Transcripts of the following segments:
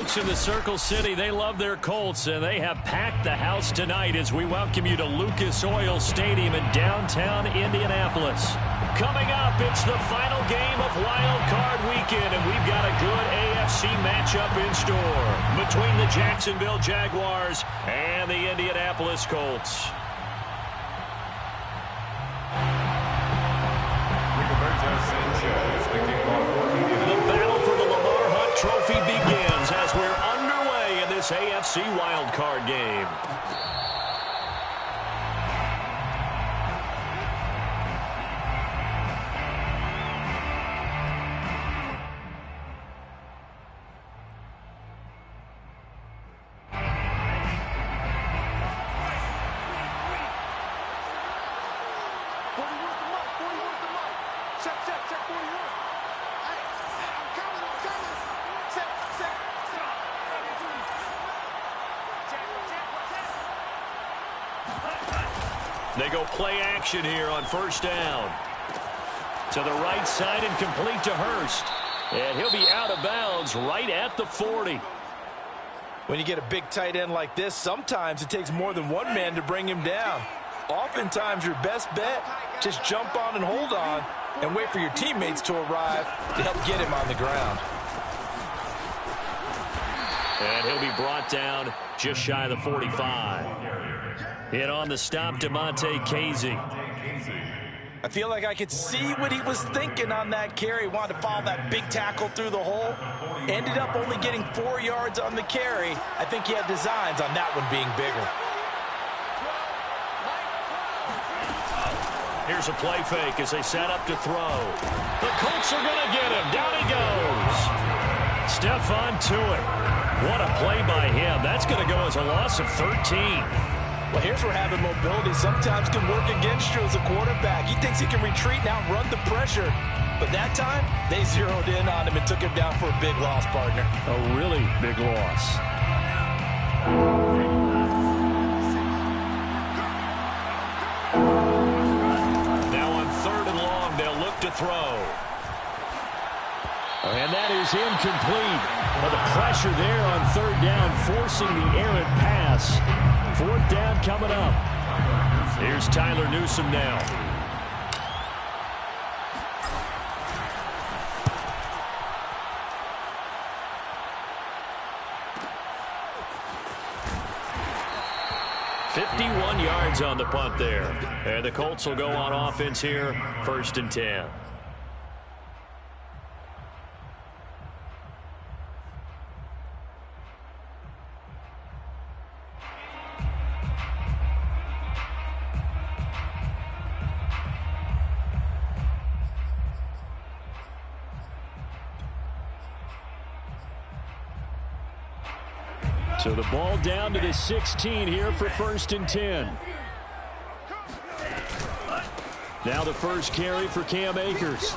folks in the Circle City, they love their Colts, and they have packed the house tonight as we welcome you to Lucas Oil Stadium in downtown Indianapolis. Coming up, it's the final game of Wild Card Weekend, and we've got a good AFC matchup in store between the Jacksonville Jaguars and the Indianapolis Colts. The battle for the Lamar Hunt Trophy begins as we're underway in this AFC Wild Card game. They go play action here on first down. To the right side and complete to Hurst. And he'll be out of bounds right at the 40. When you get a big tight end like this, sometimes it takes more than one man to bring him down. Oftentimes your best bet, just jump on and hold on and wait for your teammates to arrive to help get him on the ground. And he'll be brought down just shy of the 45. In on the stop, Damontae Kazee. I feel like I could see what he was thinking on that carry. Wanted to follow that big tackle through the hole. Ended up only getting 4 yards on the carry. I think he had designs on that one being bigger. Here's a play fake as they set up to throw. The Colts are going to get him. Down he goes. Stephon Tuitt. What a play by him. That's going to go as a loss of 13. Well, here's where having mobility sometimes can work against you as a quarterback. He thinks he can retreat now, run the pressure. But that time, they zeroed in on him and took him down for a big loss, partner. A really big loss. Now on 3rd and long, they'll look to throw. And that is incomplete. Well, the pressure there on 3rd down, forcing the errant pass. 4th down coming up. Here's Tyler Newsome now. $51 yards on the punt there. And the Colts will go on offense here, 1st and 10. So the ball down to the 16 here for 1st and 10. Now the first carry for Cam Akers.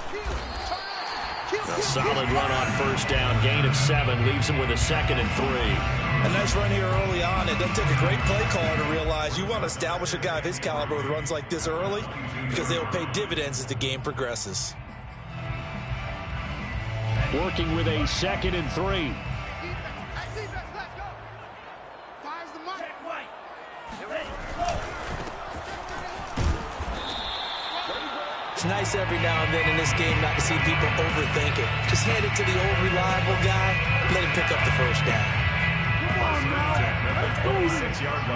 A solid run on 1st down. Gain of 7 leaves him with a 2nd and 3. A nice run here early on. It doesn't take a great play caller to realize you want to establish a guy of his caliber with runs like this early because they will pay dividends as the game progresses. Working with a 2nd and 3. It's nice every now and then in this game not to see people overthink it. Just hand it to the old reliable guy, let him pick up the 1st down. 26-yard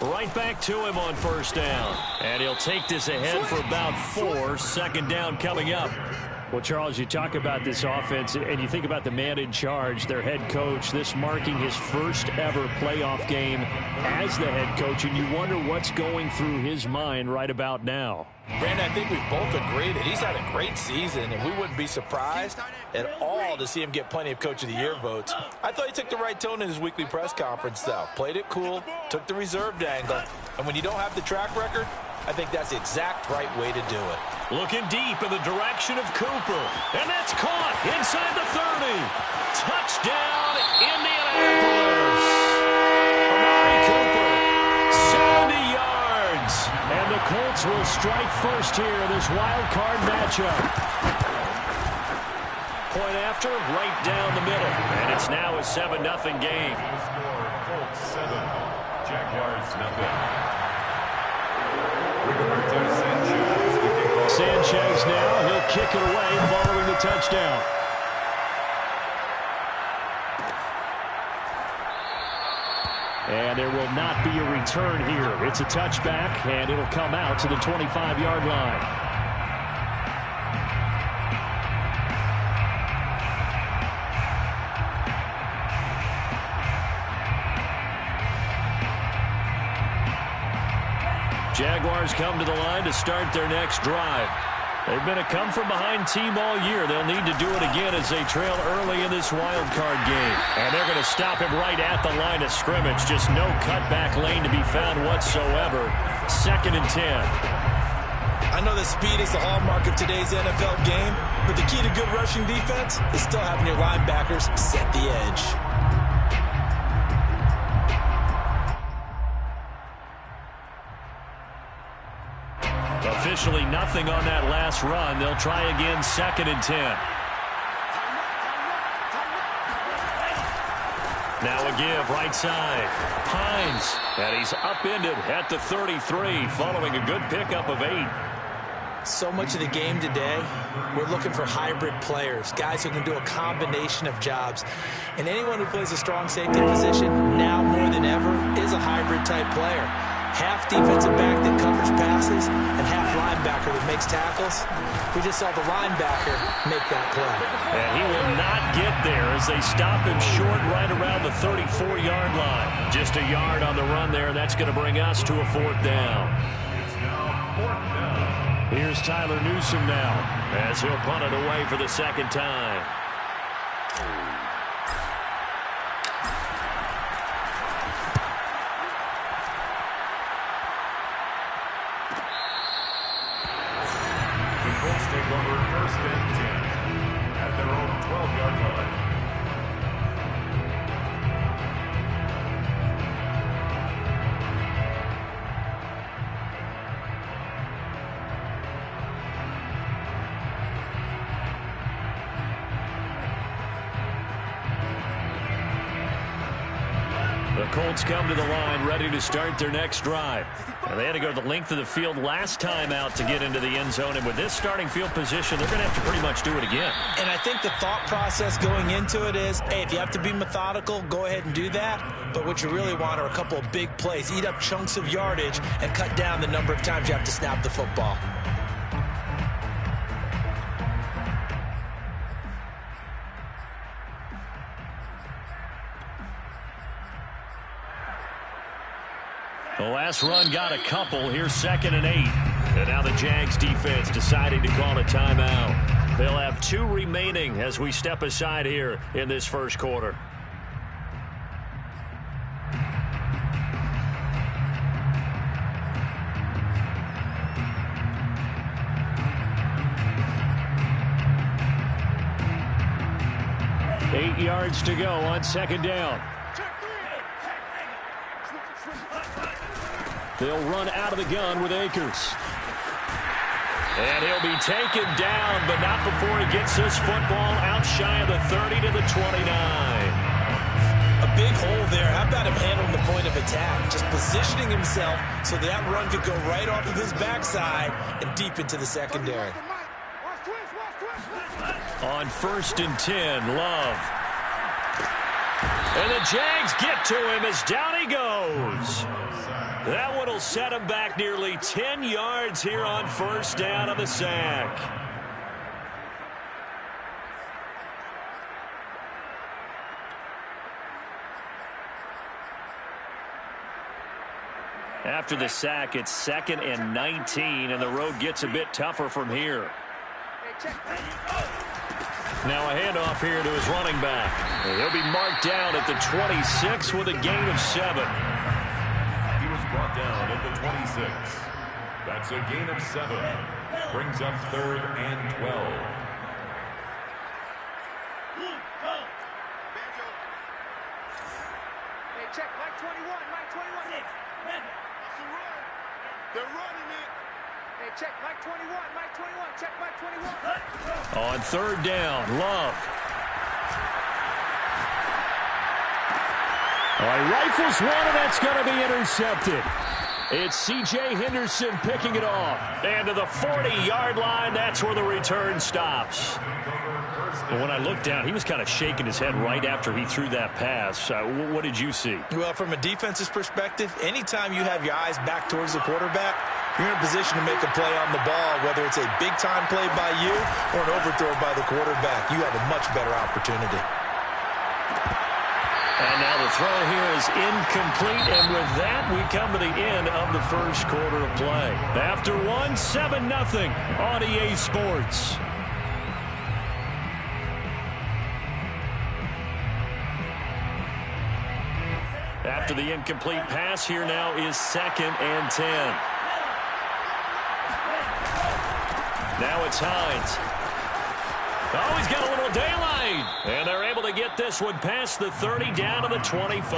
line. Right back to him on 1st down. And he'll take this ahead for about 4. 2nd down coming up. Well, Charles, you talk about this offense, and you think about the man in charge, their head coach, this marking his first ever playoff game as the head coach, and you wonder what's going through his mind right about now. Brandon, I think we both agree that he's had a great season, and we wouldn't be surprised at all to see him get plenty of Coach of the Year votes. I thought he took the right tone in his weekly press conference, though. Played it cool, took the reserved angle, and when you don't have the track record, I think that's the exact right way to do it. Looking deep in the direction of Cooper. And that's caught inside the 30. Touchdown, Indianapolis. Amari Cooper, 70 yards. And the Colts will strike first here in this wild card matchup. Point after, right down the middle. And it's now a 7-0 game. Score, Colts 7, Jaguars 0. Sanchez now, he'll kick it away following the touchdown. And there will not be a return here. It's a touchback, and it'll come out to the 25-yard line. Jaguars come to the line to start their next drive. They've been a come-from-behind team all year. They'll need to do it again as they trail early in this wild card game. And they're going to stop him right at the line of scrimmage. Just no cutback lane to be found whatsoever. 2nd and 10. I know that speed is the hallmark of today's NFL game, but the key to good rushing defense is still having your linebackers set the edge. Officially nothing on that last run. They'll try again 2nd and 10. Now a give right side. Hines. And he's upended at the 33 following a good pickup of 8. So much of the game today, we're looking for hybrid players, guys who can do a combination of jobs. And anyone who plays a strong safety position, now more than ever, is a hybrid type player. Half defensive back that covers passes and half linebacker that makes tackles. We just saw the linebacker make that play. And he will not get there as they stop him short right around the 34-yard line. Just a yard on the run there. That's going to bring us to a 4th down. It's now 4th down. Here's Tyler Newsome now as he'll punt it away for the 2nd time. Take over 1st and 10 at their own 12-yard line. The Colts come to the line ready to start their next drive. And they had to go the length of the field last time out to get into the end zone. And with this starting field position, they're going to have to pretty much do it again. And I think the thought process going into it is, hey, if you have to be methodical, go ahead and do that. But what you really want are a couple of big plays. Eat up chunks of yardage and cut down the number of times you have to snap the football. The last run got a couple. Here's 2nd and 8. And now the Jags defense deciding to call a timeout. They'll have 2 remaining as we step aside here in this first quarter. Eight yards to go on 2nd down. They'll run out of the gun with Akers. And he'll be taken down, but not before he gets this football out shy of the 30 to the 29. A big hole there. How about him handling the point of attack? Just positioning himself so that run could go right off of his backside and deep into the secondary. On 1st and 10, Love. And the Jags get to him as down he goes. That one will set him back nearly 10 yards here on 1st down on the sack. After the sack, it's 2nd and 19, and the road gets a bit tougher from here. Now a handoff here to his running back. He'll be marked down at the 26 with a gain of 7. He was brought down at the 26. That's a gain of 7. Brings up 3rd and 12. Hey, check, Mike 21, Mike 21. They're running it. Check, Mike 21, Mike 21, check, Mike 21. On third down, Love. He rifles one, and that's going to be intercepted. It's C.J. Henderson picking it off. And to the 40-yard line, that's where the return stops. But when I looked down, he was kind of shaking his head right after he threw that pass. What did you see? Well, from a defense's perspective, anytime you have your eyes back towards the quarterback, you're in a position to make a play on the ball, whether it's a big-time play by you or an overthrow by the quarterback. You have a much better opportunity. And now the throw here is incomplete, and with that, we come to the end of the first quarter of play. After one, 7-0 on EA Sports. After the incomplete pass, here now is 2nd and 10. Now it's Hines. Oh, he's got a little daylight. And they're able to get this one past the 30 down to the 25.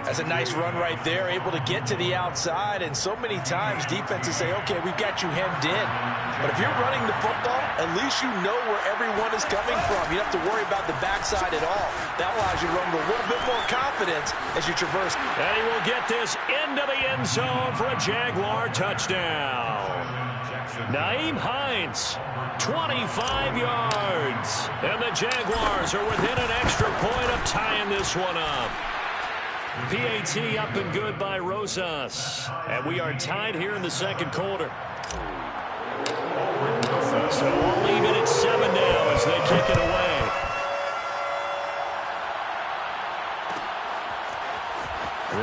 That's a nice run right there, able to get to the outside. And so many times defenses say, okay, we've got you hemmed in. But if you're running the football, at least you know where everyone is coming from. You don't have to worry about the backside at all. That allows you to run with a little bit more confidence as you traverse. And he will get this into the end zone for a Jaguar touchdown. Nyheim Hines, 25 yards. And the Jaguars are within an extra point of tying this one up. PAT up and good by Rosas. And we are tied here in the second quarter. So we'll leave it at 7 now as they kick it away.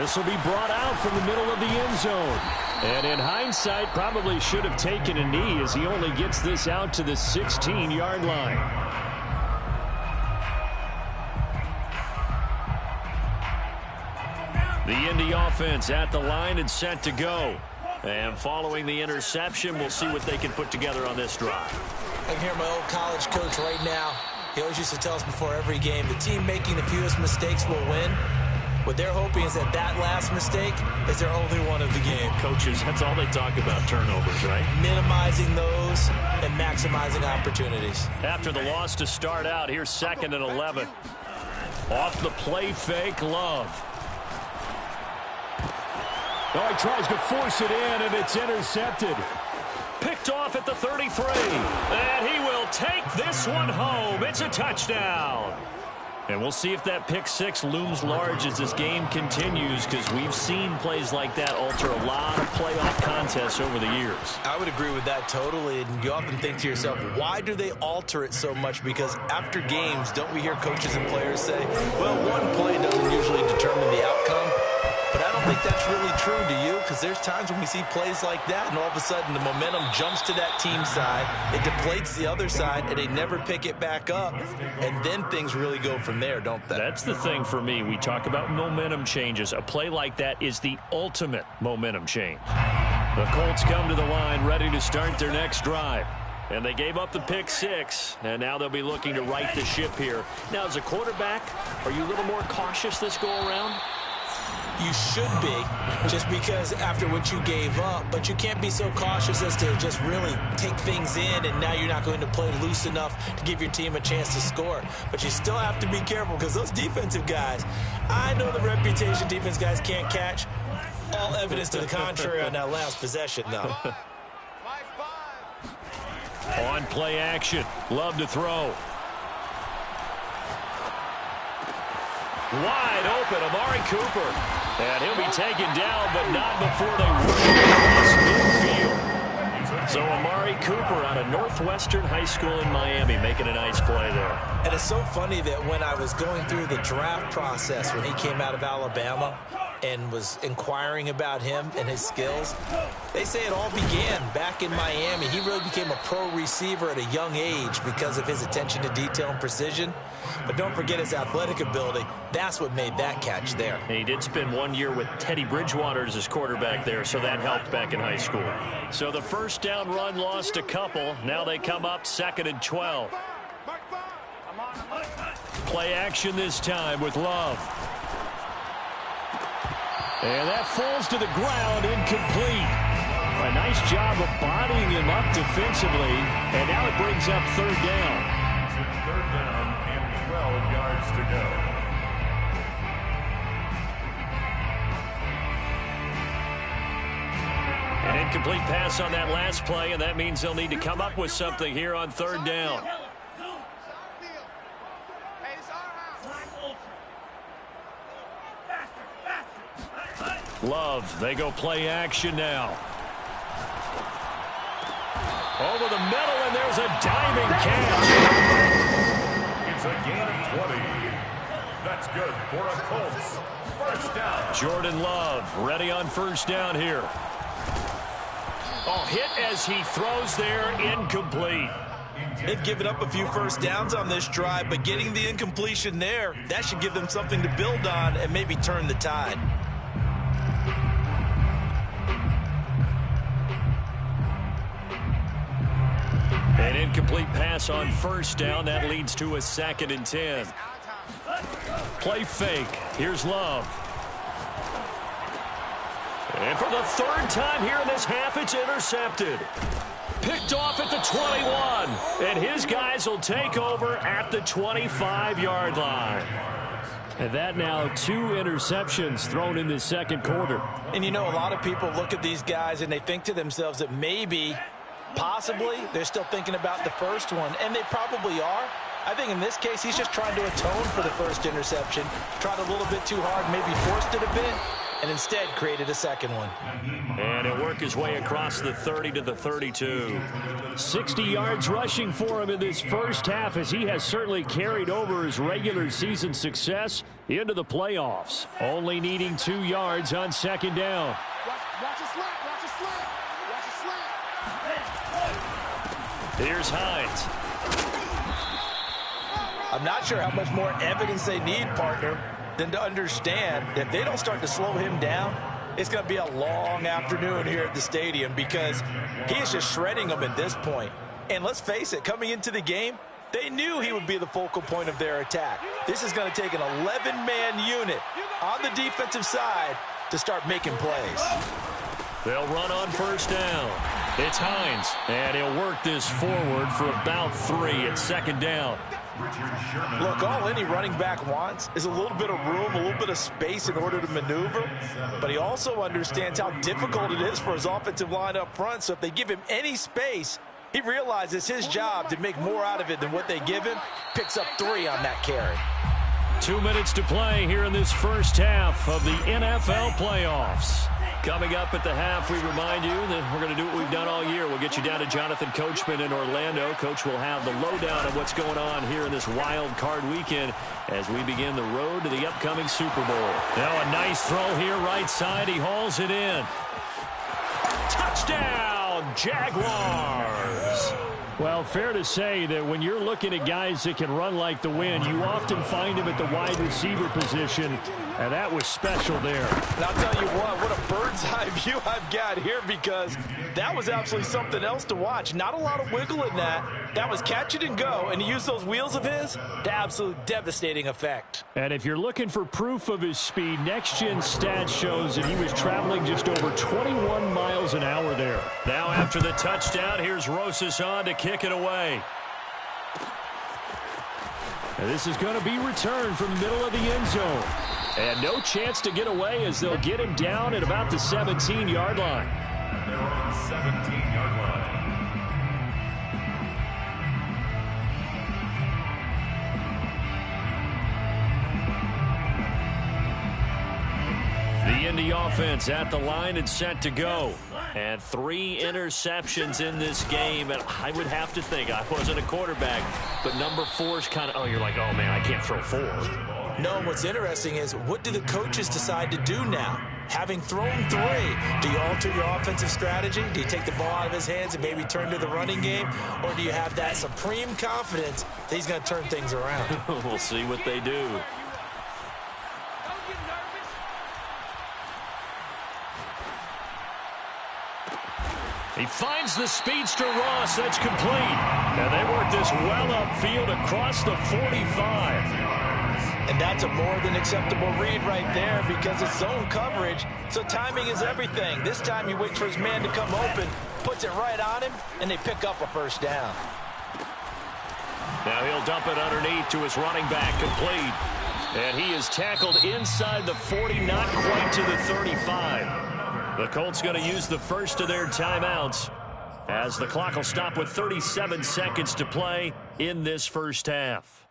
This will be brought out from the middle of the end zone. And in hindsight, probably should have taken a knee as he only gets this out to the 16-yard line. The Indy offense at the line and set to go. And following the interception, we'll see what they can put together on this drive. I can hear my old college coach right now. He always used to tell us before every game, the team making the fewest mistakes will win. What they're hoping is that that last mistake is their only one of the game. Coaches, that's all they talk about, turnovers, right? Minimizing those and maximizing opportunities. After the loss to start out, here's 2nd and 11. Off the play fake, Love. Oh, he tries to force it in, and it's intercepted. Picked off at the 33. And he will take this one home. It's a touchdown. And we'll see if that pick six looms large as this game continues, because we've seen plays like that alter a lot of playoff contests over the years. I would agree with that totally. And you often think to yourself, why do they alter it so much? Because after games, don't we hear coaches and players say, well, one play doesn't usually determine the outcome? But I don't think that's really true, do you? Because there's times when we see plays like that, and all of a sudden the momentum jumps to that team side, it deflates the other side, and they never pick it back up, and then things really go from there, don't they? That's the thing for me. We talk about momentum changes. A play like that is the ultimate momentum change. The Colts come to the line ready to start their next drive. And they gave up the pick six, and now they'll be looking to right the ship here. Now, as a quarterback, are you a little more cautious this go-around? You should be, just because after what you gave up, but you can't be so cautious as to just really take things in, and now you're not going to play loose enough to give your team a chance to score. But you still have to be careful, because those defensive guys, I know the reputation defense guys can't catch. All evidence to the contrary on that last possession, though. On play action, Love to throw. Wide open, Amari Cooper. And he'll be taken down, but not before they work across midfield. So Amari Cooper out of Northwestern High School in Miami making a nice play there. And it's so funny that when I was going through the draft process when he came out of Alabama and was inquiring about him and his skills, they say it all began back in Miami. He really became a pro receiver at a young age because of his attention to detail and precision. But don't forget his athletic ability. That's what made that catch there. And he did spend 1 year with Teddy Bridgewater as his quarterback there, so that helped back in high school. So the first down run lost a couple. Now they come up 2nd and 12. Play action this time with Love. And that falls to the ground, incomplete. A nice job of bodying him up defensively, and now it brings up third down. It's third down and 12 yards to go. An incomplete pass on that last play, and that means they'll need to come up with something here on third down. Love, they go play action now. Over the middle, and there's a diving catch. It's a gain of 20. That's good for a Colts. First down. Jordan Love ready on first down here. Oh, hit as he throws there, incomplete. They've given up a few first downs on this drive, but getting the incompletion there, that should give them something to build on and maybe turn the tide. An incomplete pass on first down. That leads to a 2nd and 10. Play fake. Here's Love. And for the third time here in this half, it's intercepted. Picked off at the 21. And his guys will take over at the 25-yard line. And that now 2 interceptions thrown in the second quarter. And you know, a lot of people look at these guys and they think to themselves that maybe, possibly, they're still thinking about the first one. And they probably are. I think in this case, he's just trying to atone for the first interception. Tried a little bit too hard, maybe forced it a bit, and instead created a second one. And he'll work his way across the 30 to the 32. 60 yards rushing for him in this first half, as he has certainly carried over his regular season success into the playoffs. Only needing 2 yards on second down. Watch a slant, watch a slant, watch a slant. Here's Hines. I'm not sure how much more evidence they need, partner, than to understand that if they don't start to slow him down, it's going to be a long afternoon here at the stadium, because he is just shredding them at this point. And let's face it, coming into the game, they knew he would be the focal point of their attack. This is going to take an 11-man unit on the defensive side to start making plays. They'll run on first down. It's Hines, and he'll work this forward for about 3 at second down. Look, all any running back wants is a little bit of room, a little bit of space in order to maneuver, but he also understands how difficult it is for his offensive line up front, so if they give him any space, he realizes his job to make more out of it than what they give him. Picks up 3 on that carry. 2 minutes to play here in this first half of the NFL playoffs. Coming up at the half, we remind you that we're going to do what we've done all year. We'll get you down to Jonathan Coachman in Orlando. Coach will have the lowdown of what's going on here in this wild card weekend as we begin the road to the upcoming Super Bowl. Now a nice throw here right side. He hauls it in. Touchdown, Jaguars! Well, fair to say that when you're looking at guys that can run like the wind, you often find him at the wide receiver position, and that was special there. And I'll tell you what a bird's eye view I've got here, because that was absolutely something else to watch. Not a lot of wiggle in that. That was catch it and go, and he used those wheels of his to absolute devastating effect. And if you're looking for proof of his speed, Next Gen Stats shows that he was traveling just over 21 miles an hour there. Now after the touchdown, here's Rosas on to kick it away. And this is going to be returned from the middle of the end zone. And no chance to get away, as they'll get him down at about the 17-yard line. They're on the 17-yard line. The Indy offense at the line and set to go. And 3 interceptions in this game. And I would have to think, I wasn't a quarterback, but number 4 is kind of, you're like, oh, man, I can't throw 4. No, what's interesting is, what do the coaches decide to do now? Having thrown 3, do you alter your offensive strategy? Do you take the ball out of his hands and maybe turn to the running game? Or do you have that supreme confidence that he's going to turn things around? We'll see what they do. He finds the speedster Ross. That's complete. And they work this well upfield across the 45. And that's a more than acceptable read right there because it's zone coverage, so timing is everything. This time he waits for his man to come open, puts it right on him, and they pick up a first down. Now he'll dump it underneath to his running back, complete. And he is tackled inside the 40, not quite to the 35. The Colts going to use the first of their timeouts as the clock will stop with 37 seconds to play in this first half.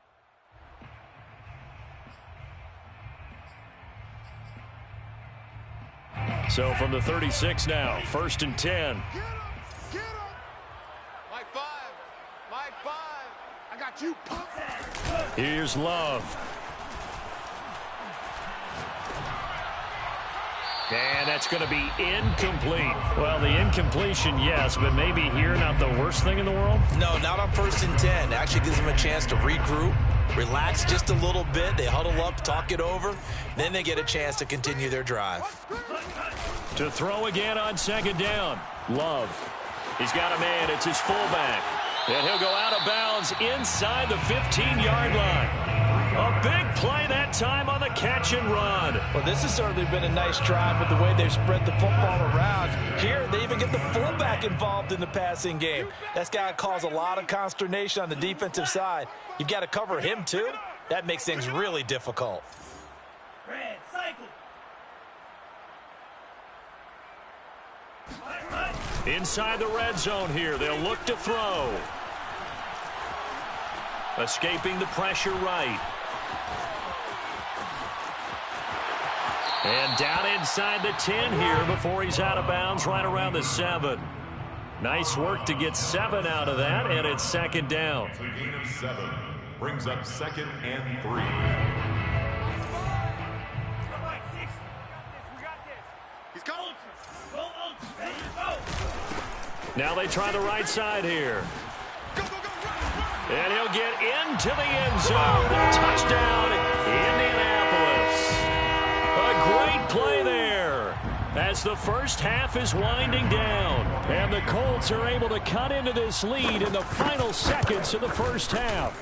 So from the 36 now, 1st and 10. Get him! Mike 5. Mike 5. I got you, punk. Here's Love. And that's going to be incomplete. Well, the incompletion, yes, but maybe here not the worst thing in the world? No, not on 1st and 10. Actually gives them a chance to regroup, relax just a little bit. They huddle up, talk it over. Then they get a chance to continue their drive. To throw again on 2nd down. Love. He's got a man. It's his fullback. And he'll go out of bounds inside the 15-yard line. A big play that time on the catch and run. Well, this has certainly been a nice drive with the way they've spread the football around. Here, they even get the fullback involved in the passing game. That's got to cause a lot of consternation on the defensive side. You've got to cover him, too. That makes things really difficult. Red cycle. Inside the red zone here. They'll look to throw. Escaping the pressure right. And down inside the 10 here before he's out of bounds right around the 7. Nice work to get 7 out of that, and it's 2nd down. It's a gain of 7. Brings up 2nd and 3. Now they try the right side here. And he'll get into the end zone. Touchdown, Indianapolis. A great play there as the first half is winding down. And the Colts are able to cut into this lead in the final seconds of the first half.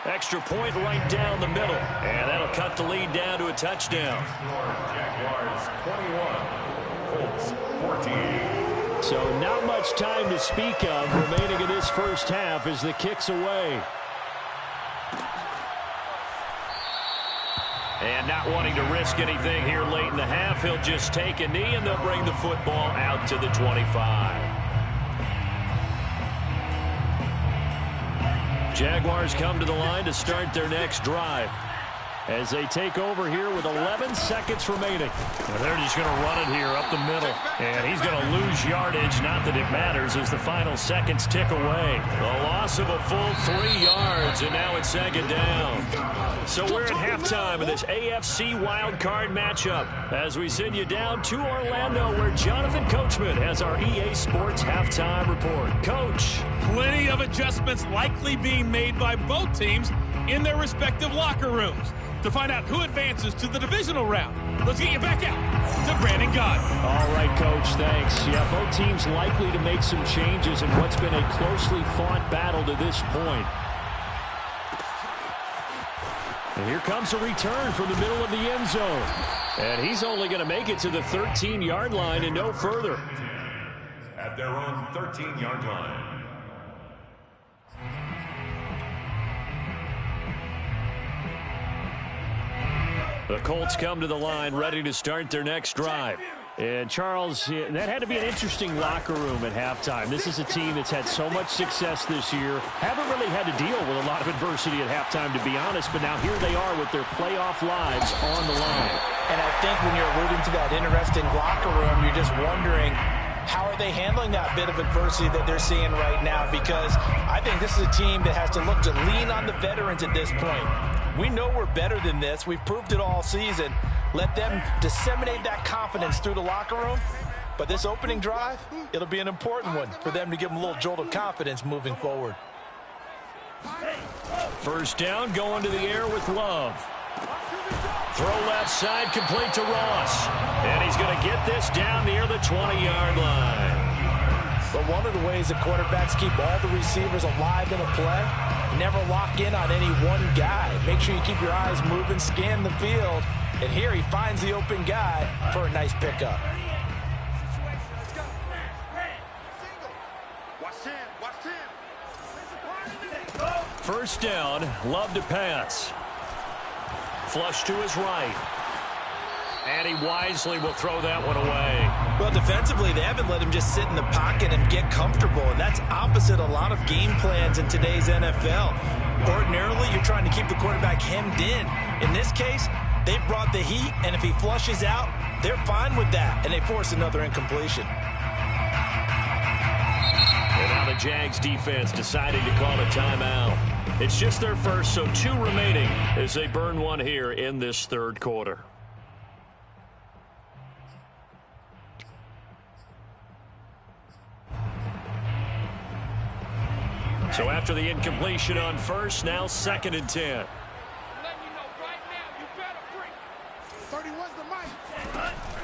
Extra point right down the middle. And that'll cut the lead down to a touchdown. Jaguars 21, Colts 14. So not much time to speak of remaining in this first half as the kick's away. And not wanting to risk anything here late in the half, he'll just take a knee and they'll bring the football out to the 25. Jaguars come to the line to start their next drive as they take over here with 11 seconds remaining. And they're just going to run it here up the middle. And he's going to lose yardage, not that it matters, as the final seconds tick away. The loss of a full 3 yards, and now it's 2nd down. So we're at halftime of this AFC wildcard matchup as we send you down to Orlando where Jonathan Coachman has our EA Sports halftime report. Coach. Plenty of adjustments likely being made by both teams in their respective locker rooms. To find out who advances to the divisional round, let's get you back out to Brandon Gaudin. All right, Coach, thanks. Yeah, both teams likely to make some changes in what's been a closely fought battle to this point. And here comes a return from the middle of the end zone. And he's only going to make it to the 13-yard line and no further. At their own 13-yard line. The Colts come to the line ready to start their next drive. And, Charles, that had to be an interesting locker room at halftime. This is a team that's had so much success this year. Haven't really had to deal with a lot of adversity at halftime, to be honest. But now here they are with their playoff lives on the line. And I think when you're alluding to that interesting locker room, you're just wondering, how are they handling that bit of adversity that they're seeing right now? Because I think this is a team that has to look to lean on the veterans at this point. We know we're better than this. We've proved it all season. Let them disseminate that confidence through the locker room. But this opening drive, it'll be an important one for them to give them a little jolt of confidence moving forward. First down, going to the air with Love. Throw left side, complete to Ross. And he's going to get this down near the 20-yard line. But one of the ways that quarterbacks keep all the receivers alive in a play, never lock in on any one guy. Make sure you keep your eyes moving, scan the field. And here he finds the open guy for a nice pickup. First down, Love to pass. Flush to his right. And he wisely will throw that one away. Well, defensively, they haven't let him just sit in the pocket and get comfortable, and that's opposite a lot of game plans in today's NFL. Ordinarily, you're trying to keep the quarterback hemmed in. In this case, they brought the heat, and if he flushes out, they're fine with that, and they force another incompletion. And now the Jags defense deciding to call a timeout. It's just their first, so 2 remaining as they burn one here in this third quarter. So after the incompletion on first, now 2nd and 10.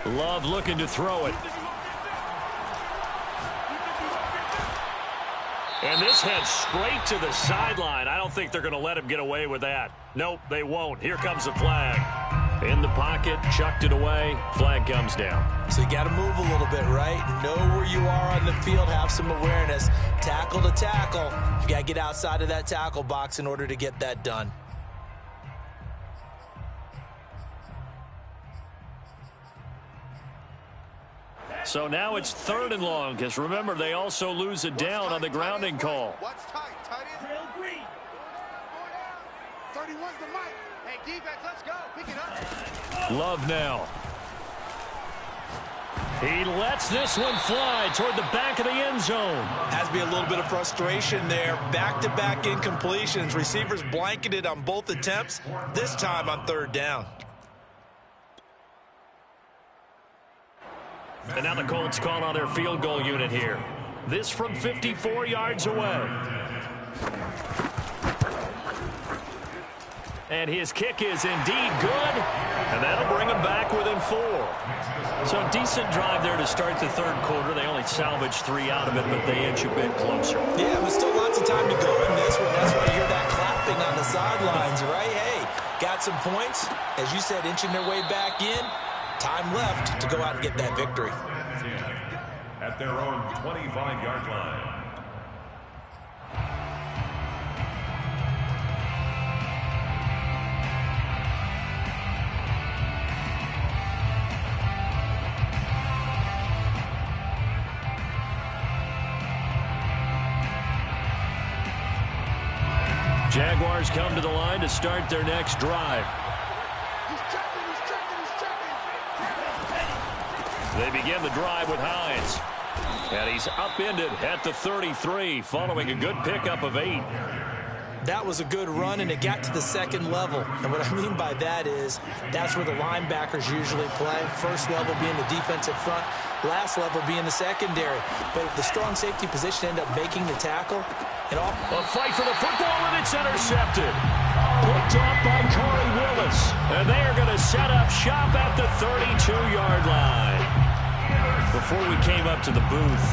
Love looking to throw it. And this heads straight to the sideline. I don't think they're going to let him get away with that. Nope, they won't. Here comes the flag. In the pocket, chucked it away. Flag comes down. So you got to move a little bit, right? Know where you are on the field. Have some awareness. Tackle to tackle. You got to get outside of that tackle box in order to get that done. So now it's 3rd and long, because remember, they also lose it down on the grounding call. What's tight? Tight end. Drill green. 31's the mic. Hey, defense, let's go. Pick it up. Love now. He lets this one fly toward the back of the end zone. Has to be a little bit of frustration there. Back-to-back incompletions. Receivers blanketed on both attempts, this time on 3rd down. And now the Colts call on their field goal unit here. This from 54 yards away. And his kick is indeed good. And that'll bring him back within 4. So decent drive there to start the third quarter. They only salvaged 3 out of it, but they inch a bit closer. Yeah, but still lots of time to go in this one. That's why you hear that clapping on the sidelines, right? Hey, got some points. As you said, inching their way back in. Time left to go out and get that victory. At their own 25-yard line. Jaguars come to the line to start their next drive. They begin the drive with Hines. And he's upended at the 33 following a good pickup of 8. That was a good run, and it got to the 2nd level. And what I mean by that is that's where the linebackers usually play. First level being the defensive front, last level being the secondary. But the strong safety position ended up making the tackle. And all a fight for the football, and it's intercepted. Picked off by Corey Willis. And they are going to set up shop at the 32-yard line. Before we came up to the booth,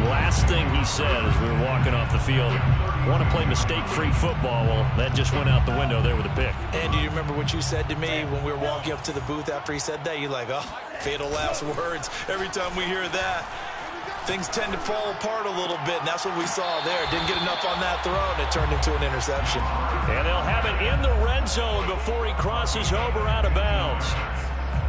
last thing he said as we were walking off the field, want to play mistake-free football. Well, that just went out the window there with a pick. And do you remember what you said to me when we were walking up to the booth after he said that? You're like, oh, fatal last words. Every time we hear that, things tend to fall apart a little bit, and that's what we saw there. Didn't get enough on that throw, and it turned into an interception. And they'll have it in the red zone before he crosses over out of bounds.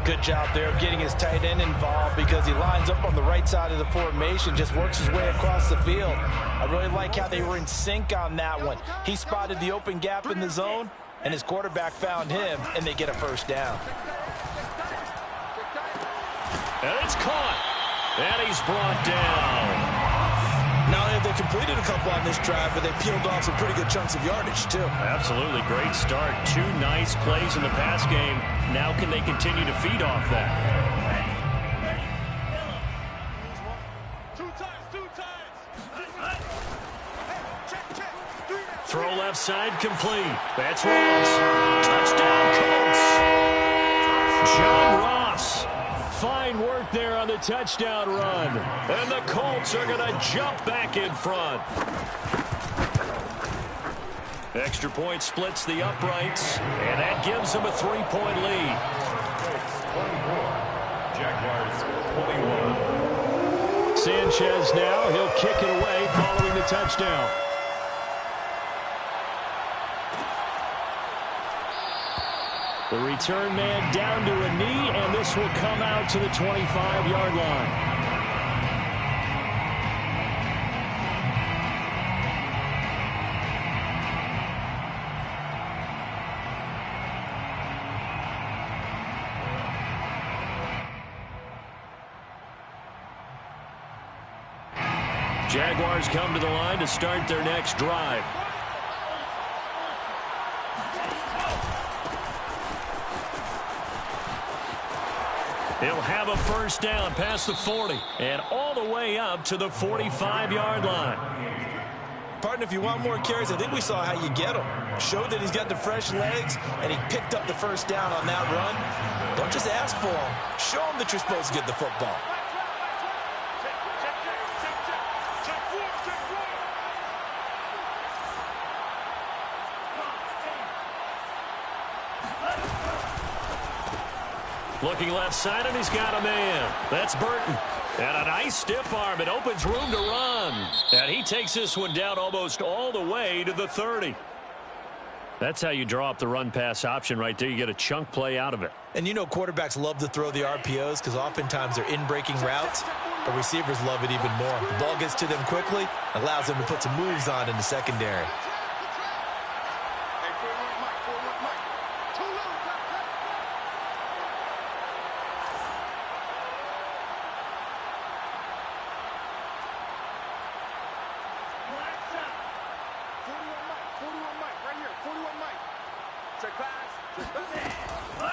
Good job there of getting his tight end involved because he lines up on the right side of the formation, just works his way across the field. I really like how they were in sync on that one. He spotted the open gap in the zone, and his quarterback found him, and they get a first down. And it's caught. And he's brought down. Not only have they completed a couple on this drive, but they peeled off some pretty good chunks of yardage, too. Absolutely. Great start. 2 nice plays in the pass game. Now can they continue to feed off that? Two times. Throw left side complete. That's Ross. Touchdown Colts. John Ross fine work there on the touchdown run. And the Colts are going to jump back in front. Extra point splits the uprights, and that gives them a 3-point lead. Jaguars 21. Sanchez now, he'll kick it away following the touchdown. The return man down to a knee, and this will come out to the 25-yard line. Jaguars come to the line to start their next drive. He'll have a first down past the 40 and all the way up to the 45-yard line. Partner, if you want more carries, I think we saw how you get them. Showed that he's got the fresh legs, and he picked up the first down on that run. Don't just ask for them. Show them that you're supposed to get the football. Looking left side, and he's got a man. That's Burton. And a nice stiff arm. It opens room to run. And he takes this one down almost all the way to the 30. That's how you draw up the run-pass option right there. You get a chunk play out of it. And you know quarterbacks love to throw the RPOs because oftentimes they're in-breaking routes, but receivers love it even more. The ball gets to them quickly, allows them to put some moves on in the secondary.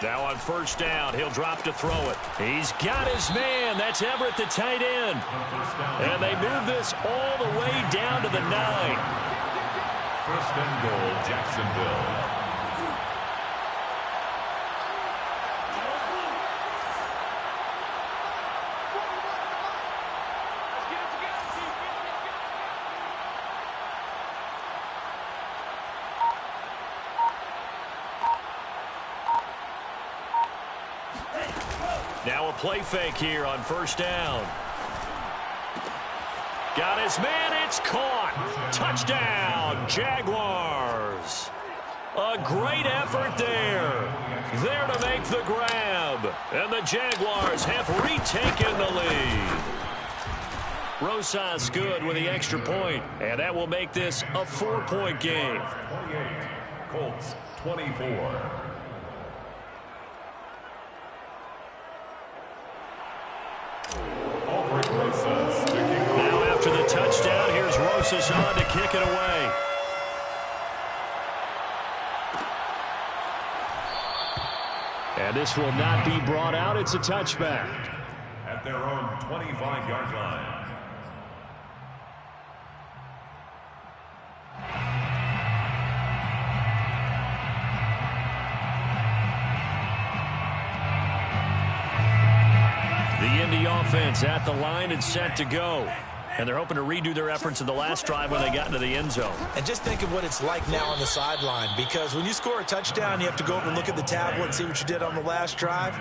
Now on first down, he'll drop to throw it. He's got his man. That's Everett, the tight end. And they move this all the way down to the 9. First and goal, Jacksonville. Now a play fake here on first down. Got his man. It's caught. Touchdown, Jaguars. A great effort there. There to make the grab. And the Jaguars have retaken the lead. Rosas good with the extra point, and that will make this a 4-point game. 28, Colts 24. Now after the touchdown, here's Rosas on to kick it away. And this will not be brought out. It's a touchback. At their own 25-yard line. The Indy offense at the line and set to go. And they're hoping to redo their efforts in the last drive when they got into the end zone. And just think of what it's like now on the sideline, because when you score a touchdown, you have to go over and look at the tablet and see what you did on the last drive.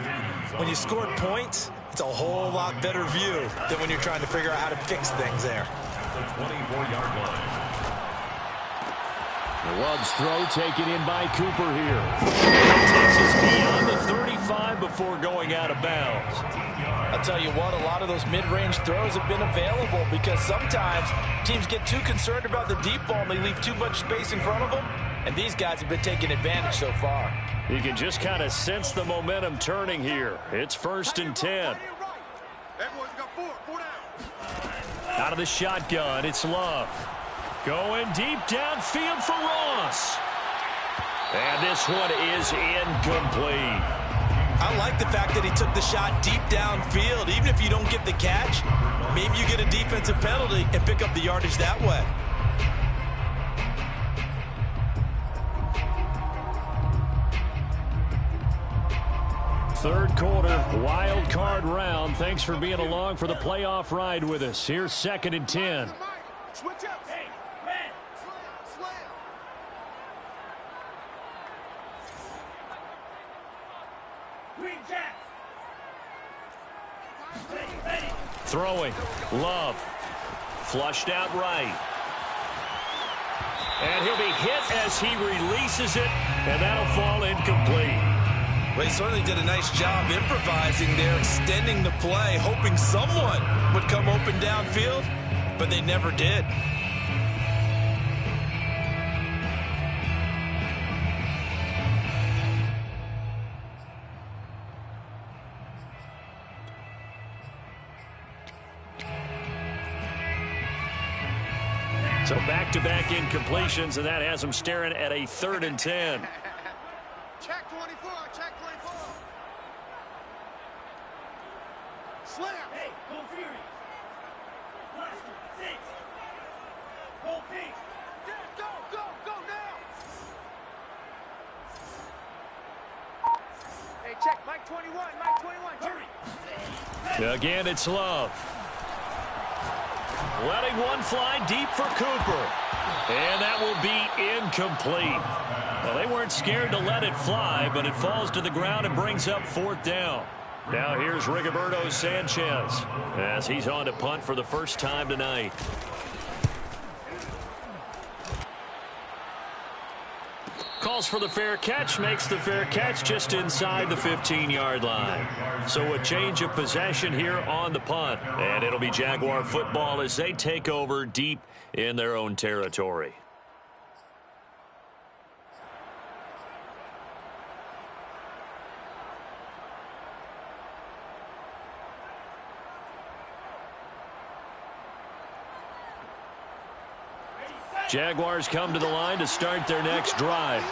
When you scored points, it's a whole lot better view than when you're trying to figure out how to fix things there. The 24-yard line. Love's throw taken in by Cooper here. He takes us beyond the 35 before going out of bounds. I'll tell you what, a lot of those mid-range throws have been available because sometimes teams get too concerned about the deep ball and they leave too much space in front of them. And these guys have been taking advantage so far. You can just kind of sense the momentum turning here. It's 1st and 10. Out of the shotgun, it's Love. Going deep downfield for Ross. And this one is incomplete. I like the fact that he took the shot deep downfield. Even if you don't get the catch, maybe you get a defensive penalty and pick up the yardage that way. Third quarter, wild card round. Thanks for being along for the playoff ride with us. Here's 2nd and 10. Switch up. Hey, red. Slam. Green Jacks. Ready. Throwing. Love. Flushed out right. And he'll be hit as he releases it, and that'll fall incomplete. Well, he certainly did a nice job improvising there, extending the play, hoping someone would come open downfield, but they never did. So back-to-back incompletions, and that has him staring at a 3rd and 10. Check 24. Check 24. Slam. Hey, go Fury. Blaster, 6. Go pink. Yeah, go now. Hey, check Mike 21. Mike 21. Hurry. Again, it's Love. Letting one fly deep for Cooper. And that will be incomplete. Well, they weren't scared to let it fly, but it falls to the ground and brings up 4th down. Now here's Rigoberto Sanchez as he's on to punt for the first time tonight. Calls for the fair catch, makes the fair catch just inside the 15-yard line. So a change of possession here on the punt. And it'll be Jaguar football as they take over deep in their own territory. Jaguars come to the line to start their next drive.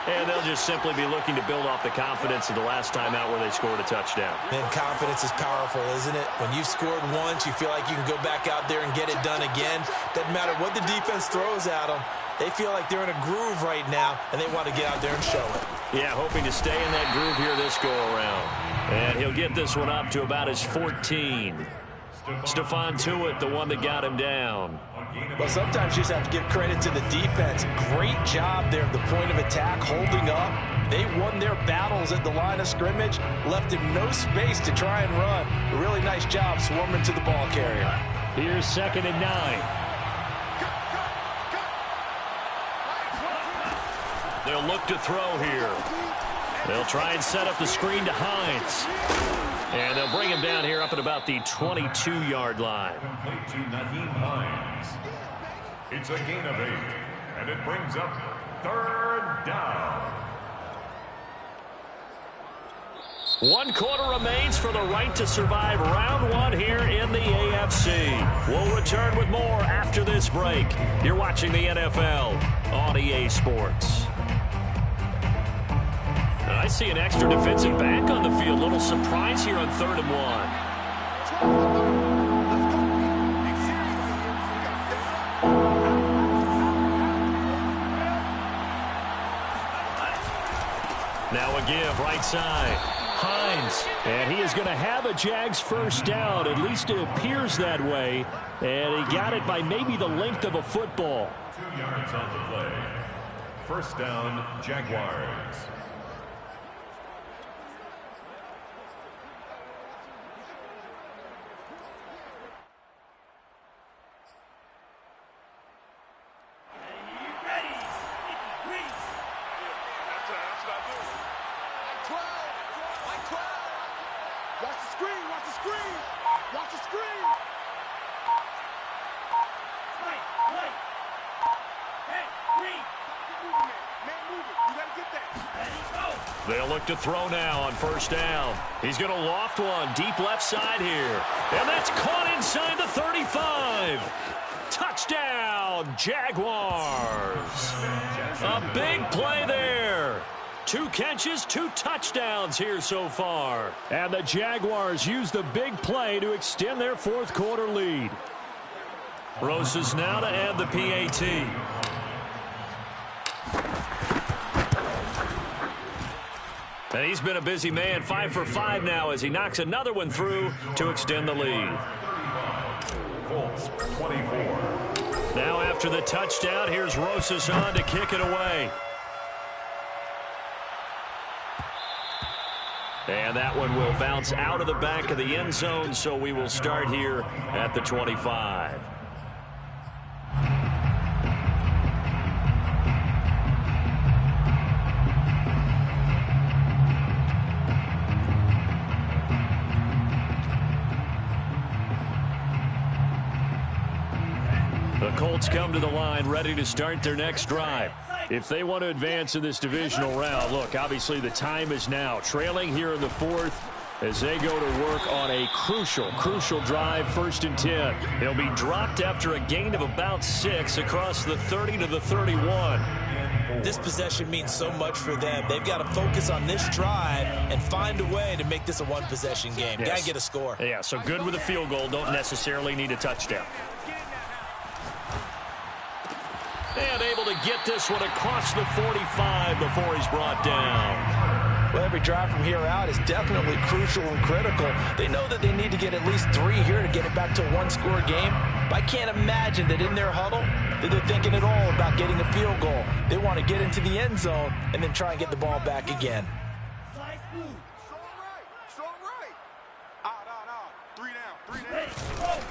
And they'll just simply be looking to build off the confidence of the last time out where they scored a touchdown. And confidence is powerful, isn't it? When you've scored once, you feel like you can go back out there and get it done again. Doesn't matter what the defense throws at them. They feel like they're in a groove right now, and they want to get out there and show it. Yeah, hoping to stay in that groove here this go-around. And he'll get this one up to about his 14. Stephon Tuitt, the one that got him down. Well, sometimes you just have to give credit to the defense. Great job there at the point of attack, holding up. They won their battles at the line of scrimmage, left him no space to try and run. A really nice job swarming to the ball carrier. Here's 2nd and 9. They'll look to throw here. They'll try and set up the screen to Hines. And they'll bring him down here up at about the 22-yard line. Complete to Nyheim Hines. It's a gain of 8, and it brings up 3rd down. 1 quarter remains for the right to survive round 1 here in the AFC. We'll return with more after this break. You're watching the NFL on EA Sports. And I see an extra defensive back on the field. Little surprise here on 3rd and 1. Now a give right side. Hines. And he is going to have a Jags first down. At least it appears that way. And he got it by maybe the length of a football. 2 yards on the play. First down, Jaguars. They'll look to throw now on first down. He's going to loft one deep left side here. And that's caught inside the 35. Touchdown, Jaguars. A big play there. 2 catches, 2 touchdowns here so far. And the Jaguars use the big play to extend their 4th quarter lead. Rosas now to add the PAT. 12. And he's been a busy man, 5 for 5 now as he knocks another one through to extend the lead. Colts 24. Now after the touchdown, here's Rosas on to kick it away. And that one will bounce out of the back of the end zone, so we will start here at the 25. The Colts come to the line ready to start their next drive. If they want to advance in this divisional round, look, obviously the time is now. Trailing here in the fourth as they go to work on a crucial drive, 1st and 10. They'll be dropped after a gain of about 6 across the 30 to the 31. This possession means so much for them. They've got to focus on this drive and find a way to make this a one-possession game. Yes. Got to get a score. Yeah, so good with a field goal. Don't necessarily need a touchdown. And able to get this one across the 45 before he's brought down. Well, every drive from here out is definitely crucial and critical. They know that they need to get at least 3 here to get it back to a one-score game. But I can't imagine that in their huddle that they're thinking at all about getting a field goal. They want to get into the end zone and then try and get the ball back again.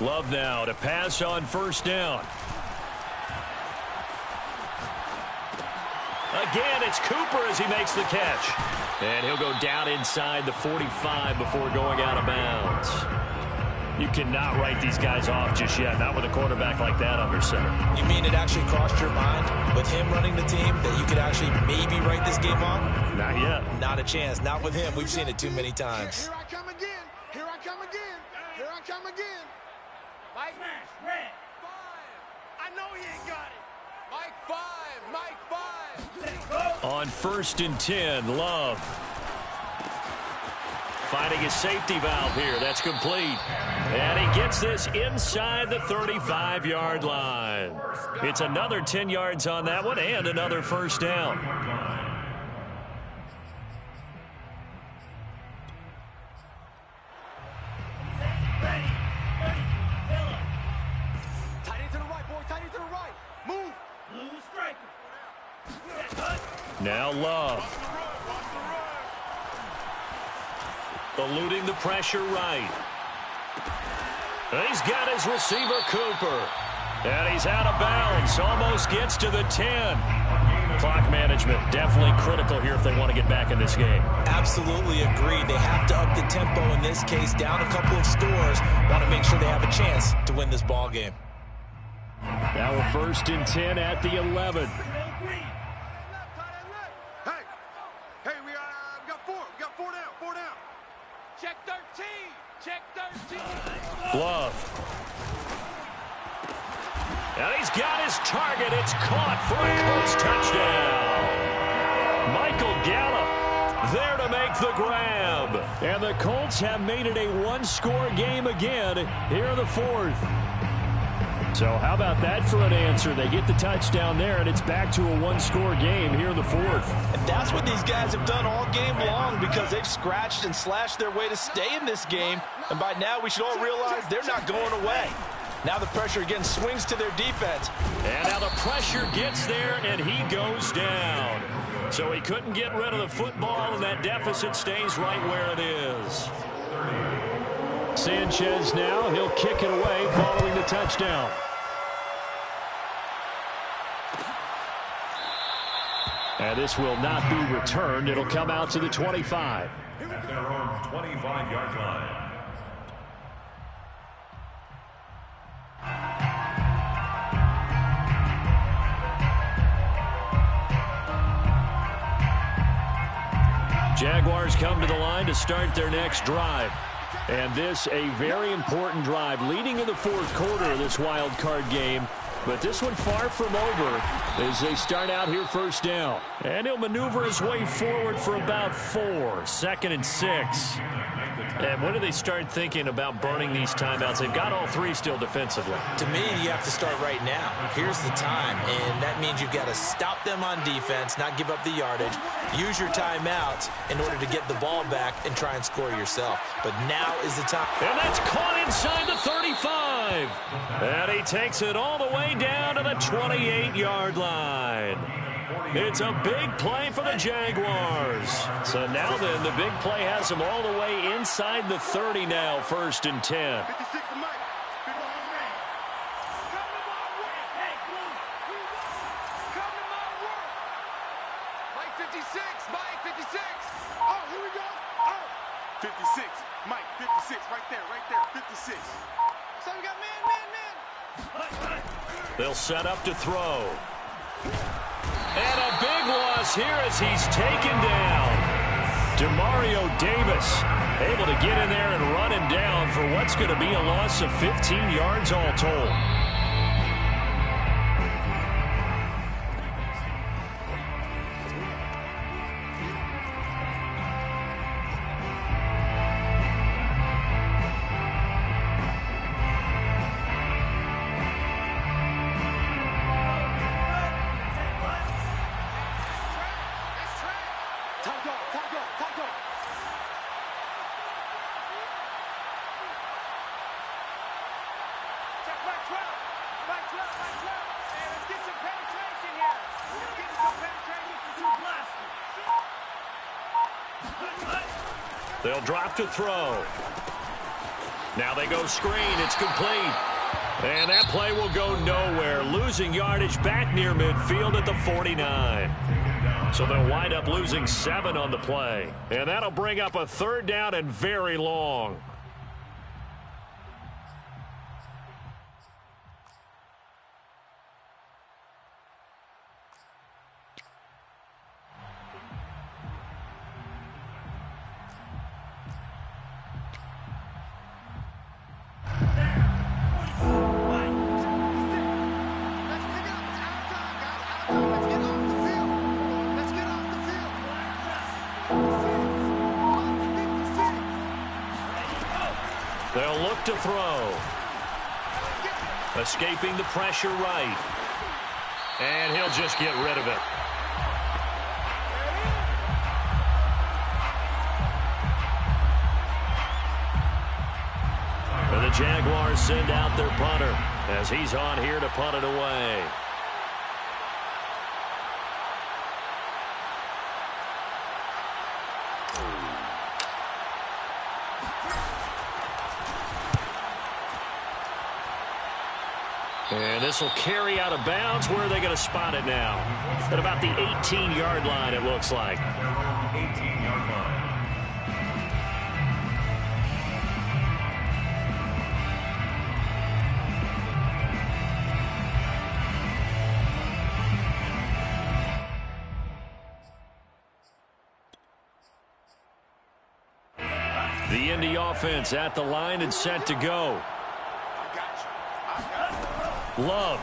Love now to pass on 1st down. Again, it's Cooper as he makes the catch. And he'll go down inside the 45 before going out of bounds. You cannot write these guys off just yet, not with a quarterback like that under center. You mean it actually crossed your mind with him running the team that you could actually maybe write this game off? Not yet. Not a chance. Not with him. We've seen it too many times. Here I come again. Here I come again. Here I come again. Mike. Smash, red. 5. I know he ain't got it. Mike 5. Mike 5. On 1st and 10, Love. Finding his safety valve here. That's complete. And he gets this inside the 35-yard line. It's another 10 yards on that one and another 1st down. Tight end to the right, boy. Tight end to the right. Move. Blue striker. Now Love. Eluding the pressure right. He's got his receiver, Cooper. And he's out of bounds. Almost gets to the 10. Clock management definitely critical here if they want to get back in this game. Absolutely agreed. They have to up the tempo in this case. Down a couple of scores. Want to make sure they have a chance to win this ball game. Now we're 1st and 10 at the 11. Hey, we got 4. We got 4 down. 4 down. Check 13. Check 13. Love. And he's got his target. It's caught for a Colts touchdown. Michael Gallup there to make the grab. And the Colts have made it a one-score game again here in the 4th. So how about that for an answer? They get the touchdown there, and it's back to a one-score game here in the 4th. And that's what these guys have done all game long because they've scratched and slashed their way to stay in this game. And by now, we should all realize they're not going away. Now the pressure again swings to their defense. And now the pressure gets there, and he goes down. So he couldn't get rid of the football, and that deficit stays right where it is. Sanchez now, he'll kick it away following the touchdown. And this will not be returned. It'll come out to the 25. At their own 25-yard line. Jaguars come to the line to start their next drive. And this a very important drive leading in the 4th quarter of this wild card game. But this one far from over as they start out here 1st down. And he'll maneuver his way forward for about 4. 2nd and 6. And when do they start thinking about burning these timeouts? They've got all three still defensively. To me, you have to start right now. Here's the time, and that means you've got to stop them on defense, not give up the yardage, use your timeouts in order to get the ball back and try and score yourself. But now is the time. And that's caught inside the 35. And he takes it all the way down to the 28-yard line. It's a big play for the Jaguars. So now then, the big play has them all the way inside the 30 now, 1st and 10. 56 to Mike. Come to my work. Mike 56. Mike 56. Oh, here we go. Oh. 56. Mike 56. Right there. 56. So we got man. They'll set up to throw. And a big loss here as he's taken down. Demario Davis able to get in there and run him down for what's going to be a loss of 15 yards all told. They'll drop to throw. Now they go screen. It's complete. And that play will go nowhere. Losing yardage back near midfield at the 49. So they'll wind up losing 7 on the play. And that'll bring up a 3rd down and very long. They'll look to throw. Escaping the pressure right. And he'll just get rid of it. And the Jaguars send out their punter as he's on here to punt it away. And this will carry out of bounds. Where are they going to spot it now? At about the 18-yard line, it looks like. 18-yard line. The Indy offense at the line and set to go. Love.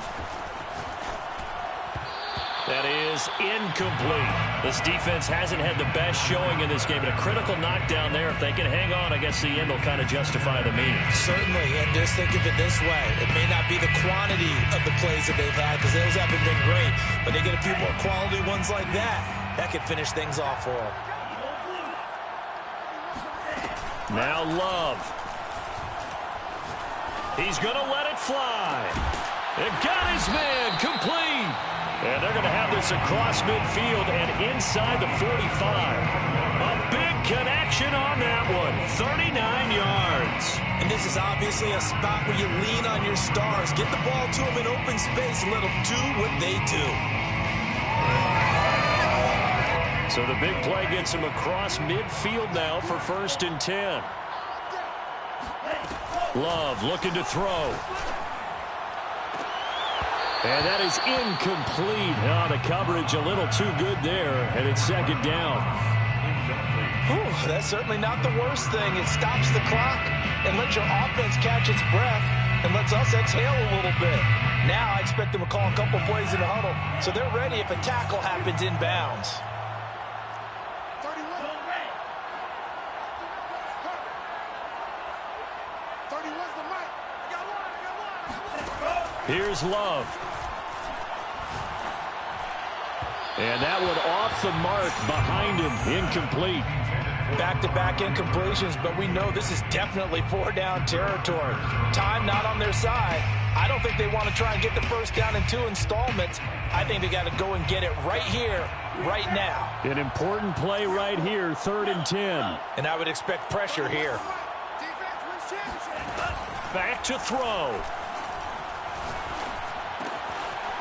That is incomplete. This defense hasn't had the best showing in this game, but a critical knockdown there. If they can hang on, I guess the end will kind of justify the means. Certainly, and just think of it this way. It may not be the quantity of the plays that they've had, because those haven't been great, but they get a few more quality ones like that. That could finish things off for them. Now Love. He's going to let it fly. And got his man complete. And they're going to have this across midfield and inside the 45. A big connection on that one. 39 yards. And this is obviously a spot where you lean on your stars. Get the ball to them in open space and let them do what they do. So the big play gets him across midfield now for 1st and 10. Love looking to throw. And that is incomplete. Oh, the coverage a little too good there, and it's 2nd down. Whew, that's certainly not the worst thing. It stops the clock and lets your offense catch its breath and lets us exhale a little bit. Now I expect them to call a couple plays in the huddle, so they're ready if a tackle happens inbounds. Here's Love. And that one off the mark behind him. Incomplete. Back-to-back incompletions, but we know this is definitely 4-down territory. Time not on their side. I don't think they want to try and get the first down in 2 installments. I think they got to go and get it right here, right now. An important play right here, 3rd and 10. And I would expect pressure here. Back to throw.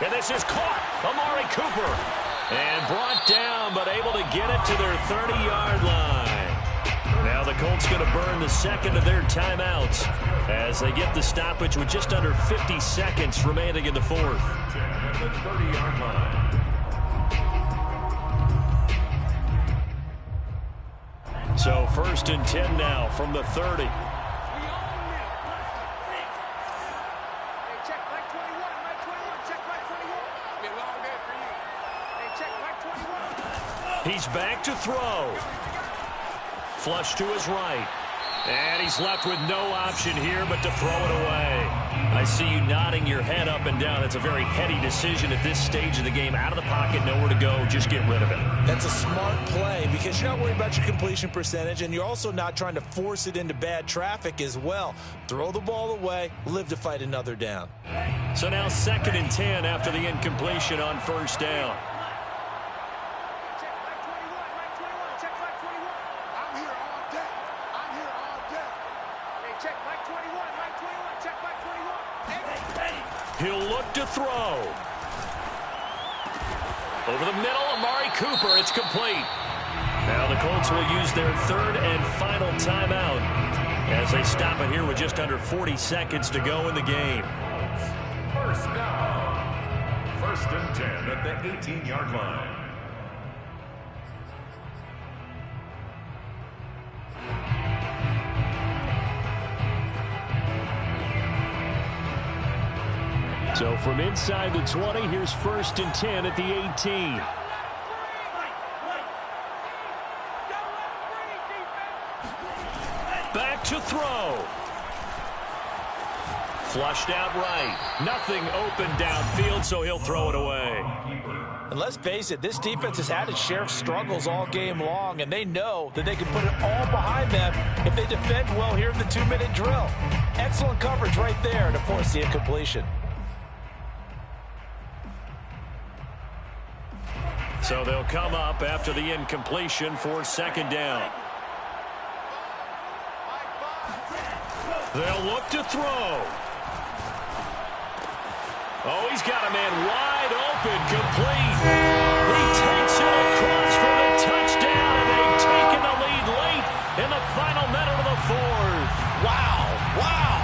And this is caught. Amari Cooper. And brought down, but able to get it to their 30-yard line. Now the Colts going to burn the second of their timeouts as they get the stoppage with just under 50 seconds remaining in the 4th. At the 30-yard line. So 1st and 10 now from the 30. He's back to throw. Flush to his right. And he's left with no option here but to throw it away. I see you nodding your head up and down. That's a very heady decision at this stage of the game. Out of the pocket, nowhere to go. Just get rid of it. That's a smart play because you're not worried about your completion percentage, and you're also not trying to force it into bad traffic as well. Throw the ball away, live to fight another down. So now 2nd and 10 after the incompletion on 1st down. He'll look to throw. Over the middle, Amari Cooper. It's complete. Now the Colts will use their 3rd and final timeout as they stop it here with just under 40 seconds to go in the game. First down. 1st and 10 at the 18-yard line. So from inside the 20, here's 1st and 10 at the 18. Back to throw. Flushed out right. Nothing open downfield, so he'll throw it away. And let's face it, this defense has had its share of struggles all game long, and they know that they can put it all behind them if they defend well here in the 2-minute drill. Excellent coverage right there to force the incompletion. So they'll come up after the incompletion for 2nd down. They'll look to throw. Oh, he's got a man wide open, complete. He takes it across for the touchdown, and they've taken the lead late in the final minute of the 4th. Wow, wow.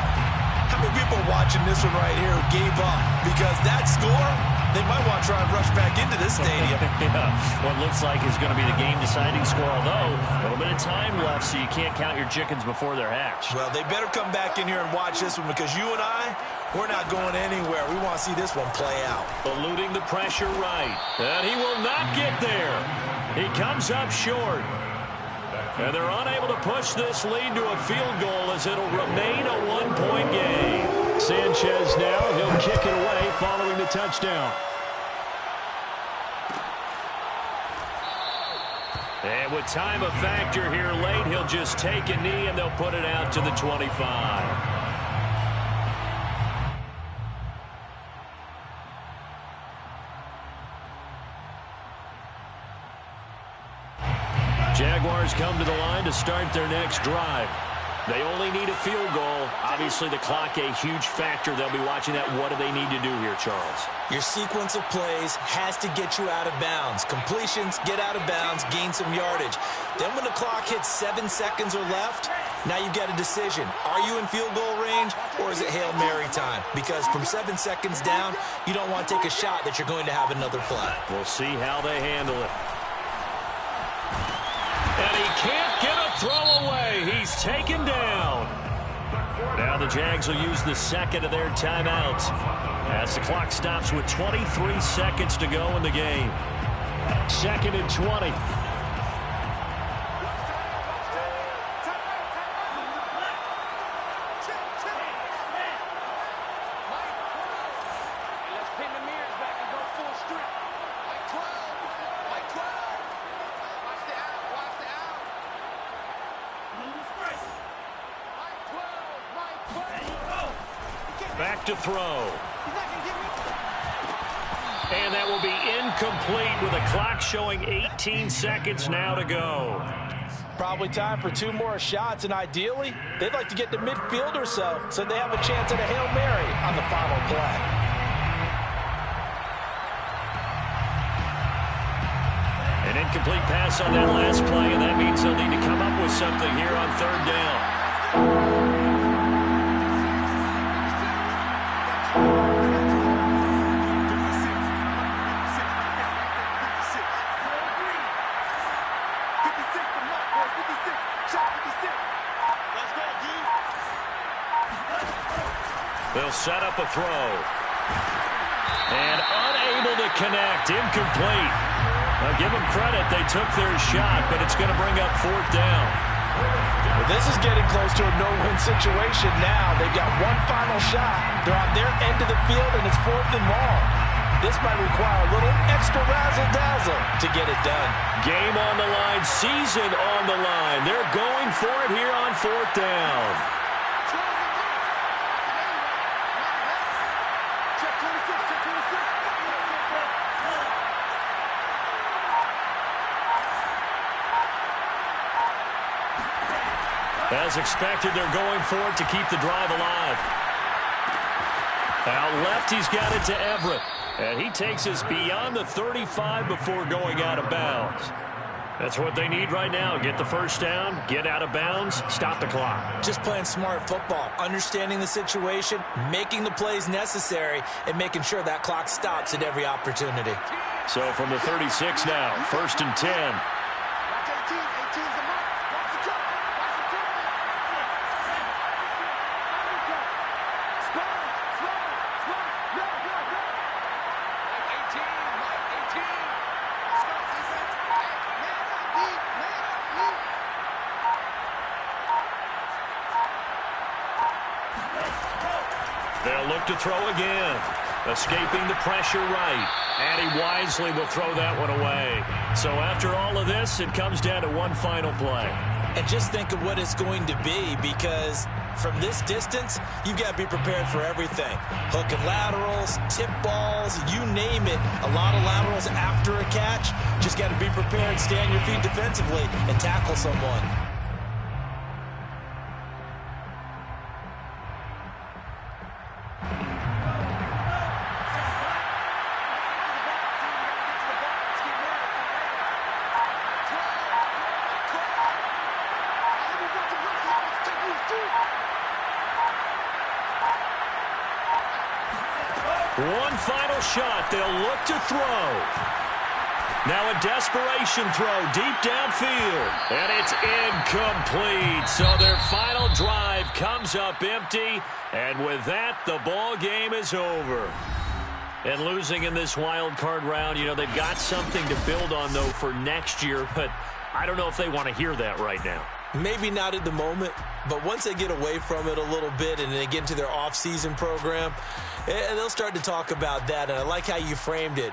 How many people watching this one right here gave up? Because that score, they might want to try and rush back into this stadium. Yeah, what looks like is going to be the game-deciding score, although a little bit of time left, so you can't count your chickens before they're hatched. Well, they better come back in here and watch this one because you and I, we're not going anywhere. We want to see this one play out. Eluding the pressure right, and he will not get there. He comes up short. And they're unable to push this lead to a field goal as it'll remain a 1-point game. Sanchez now, he'll kick it away following the touchdown. And with time a factor here late, he'll just take a knee and they'll put it out to the 25. Jaguars come to the line to start their next drive. They only need a field goal. Obviously, the clock a huge factor. They'll be watching that. What do they need to do here, Charles? Your sequence of plays has to get you out of bounds. Completions, get out of bounds, gain some yardage. Then when the clock hits 7 seconds or left, now you've got a decision. Are you in field goal range or is it Hail Mary time? Because from 7 seconds down, you don't want to take a shot that you're going to have another play. We'll see how they handle it. And he can't get a throw away. He's taken down. Now the Jags will use the second of their timeouts as the clock stops with 23 seconds to go in the game. 2nd and 20. back to throw. And that will be incomplete with the clock showing 18 seconds now to go. Probably time for 2 more shots, and ideally, they'd like to get to midfield or so they have a chance at a Hail Mary on the final play. An incomplete pass on that last play, and that means they'll need to come up with something here on 3rd down. They'll set up a throw. And unable to connect. Incomplete. Now, give them credit. They took their shot, but it's going to bring up 4th down. Well, this is getting close to a no-win situation now. They've got one final shot. They're on their end of the field, and it's 4th and long. This might require a little extra razzle-dazzle to get it done. Game on the line. Season on the line. They're going for it here on 4th down. As expected, they're going for it to keep the drive alive. Out left, he's got it to Everett. And he takes us beyond the 35 before going out of bounds. That's what they need right now. Get the first down, get out of bounds, stop the clock. Just playing smart football, understanding the situation, making the plays necessary, and making sure that clock stops at every opportunity. So from the 36 now, 1st and 10. They'll look to throw again. Escaping the pressure right. And he wisely will throw that one away. So after all of this, it comes down to one final play. And just think of what it's going to be, because from this distance, you've got to be prepared for everything. Hook and laterals, tip balls, you name it. A lot of laterals after a catch. Just got to be prepared, stay on your feet defensively, and tackle someone. One final shot. They'll look to throw. Now a desperation throw deep downfield. And it's incomplete. So their final drive comes up empty. And with that, the ball game is over. And losing in this wild card round, you know, they've got something to build on, though, for next year. But I don't know if they want to hear that right now. Maybe not at the moment, but once they get away from it a little bit and they get into their off-season program, they'll start to talk about that. And I like how you framed it.